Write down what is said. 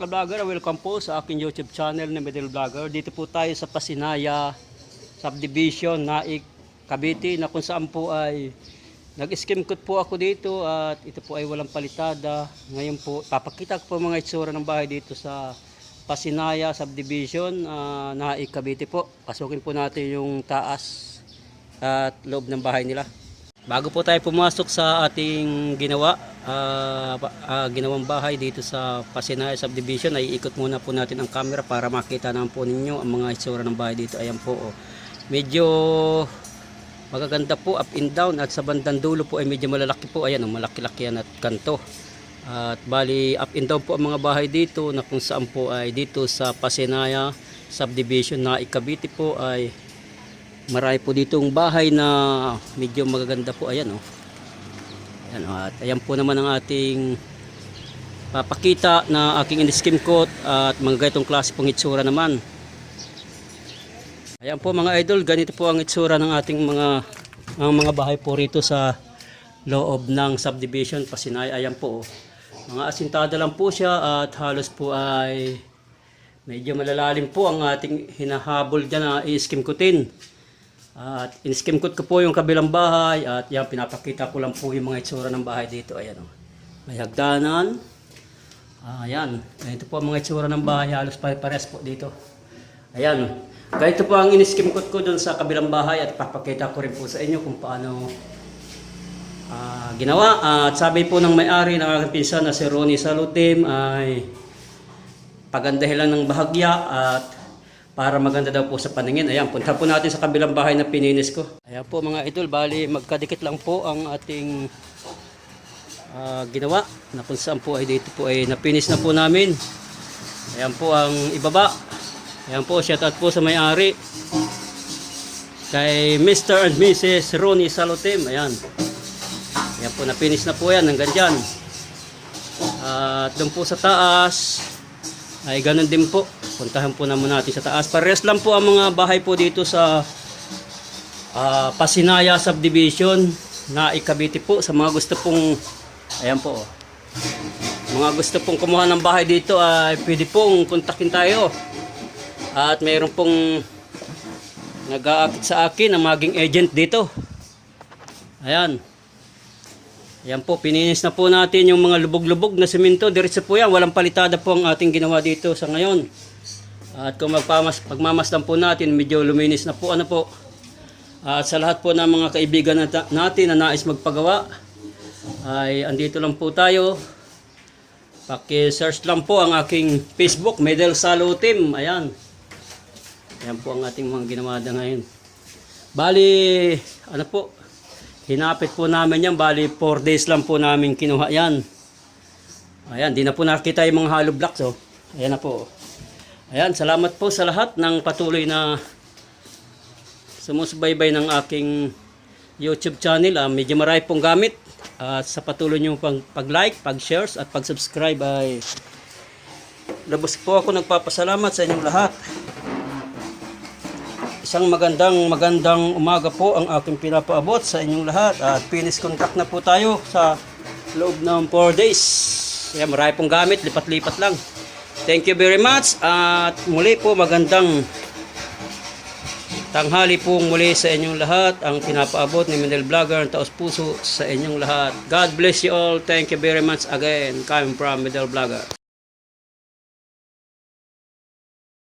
ka-vlogger, welcome po sa aking YouTube channel na Middle Vlogger. Dito po tayo sa Pasinaya Subdivision, Naik, Cavite, na kung saan po ay nag-skim coat po ako dito at ito po ay walang palitada. Ngayon po, papakita ko po mga itsura ng bahay dito sa Pasinaya Subdivision, Naik, Cavite po. Pasukin po natin yung taas at loob ng bahay nila. Bago po tayo pumasok sa ating ginawang bahay dito sa Pasinaya Subdivision, ay ikot muna po natin ang camera para makita naman po ninyo ang mga itsura ng bahay dito. Ayan po, oh. Medyo magaganda po, up and down, at sa bandang dulo po ay medyo malalaki po. Ayan, oh, malaki-laki yan at kanto. At bali up and down po ang mga bahay dito, na kung saan po ay dito sa Pasinaya Subdivision na Cavite po ay marami po ditong bahay na medyo magaganda po. Ayan, oh. Ayan, oh. At ayan po naman ang ating papakita na aking in-skim coat at mga ganitong klase pong itsura naman. Ayan po mga idol, ganito po ang itsura ng ating mga bahay po rito sa loob ng subdivision Pasinaya. Ayan po, oh. Mga asintada lang po siya at halos po ay medyo malalalim po ang ating hinahabol dyan na i-skim coatin. At in-skim coat ko po yung kabilang bahay at yan, pinapakita ko lang po yung mga itsura ng bahay dito. Ayan, oh. May hagdanan. Ayan, ganito po ang mga itsura ng bahay, halos pare-pares po dito. Ayan, oh. Ganito po ang in-skim coat ko dun sa kabilang bahay at papakita ko rin po sa inyo kung paano ginawa. At sabi po ng may-ari ng aking pinsan na si Ronnie Salutim ay pagandahin lang ng bahagya at para maganda daw po sa paningin. Ayan, punta po natin sa kabilang bahay na pininis ko. Ayan po mga idol, bali magkadikit lang po ang ating ginawa, na kung saan po ay dito po ay napinis na po namin. Ayan po ang ibaba. Ayan po, shout out po sa may-ari kay Mr. and Mrs. Ronnie Salutim. Ayan. Ayan po, napinis na po yan hanggang dyan. At doon po sa taas ay ganun din po. Puntahan po naman natin sa taas. Pares lang po ang mga bahay po dito sa Pasinaya Subdivision na Cavite po. Sa mga gusto pong, ayan po, oh. Mga gusto pong kumuha ng bahay dito ay pwede pong kontakin tayo. At mayroon pong nag-aakit sa akin na maging agent dito. Ayan. Ayan po, pininis na po natin yung mga lubog-lubog na semento. Diretso po yan, walang palitada po ang ating ginawa dito sa ngayon. At kung pagmamasdan po natin, medyo luminis na po. Ano po? At sa lahat po ng mga kaibigan natin na nais magpagawa, ay andito lang po tayo. Paki-search lang po ang aking Facebook, Middle Salutim. Ayan. Ayan po ang ating mga ginawa na ngayon. Bali, ano po? Hinapit po namin yan. Bali, 4 days lang po namin kinuha yan. Ayan, di na po nakita yung mga hollow blocks. Oh. Ayan na po. Ayan, salamat po sa lahat ng patuloy na sumusubaybay ng aking YouTube channel. Medyo marami pong gamit. At sa patuloy nyo pag-like, pag-shares at pag-subscribe ay labos po ako nagpapasalamat sa inyong lahat. Isang magandang umaga po ang aking pinapaabot sa inyong lahat. At finish contract na po tayo sa loob ng 4 days. Ayan, marami pong gamit, lipat-lipat lang. Thank you very much at muli po magandang tanghali po muli sa inyong lahat. Ang pinapaabot ni Middle Vlogger, ang taos puso sa inyong lahat. God bless you all. Thank you very much again. Coming from Middle Vlogger.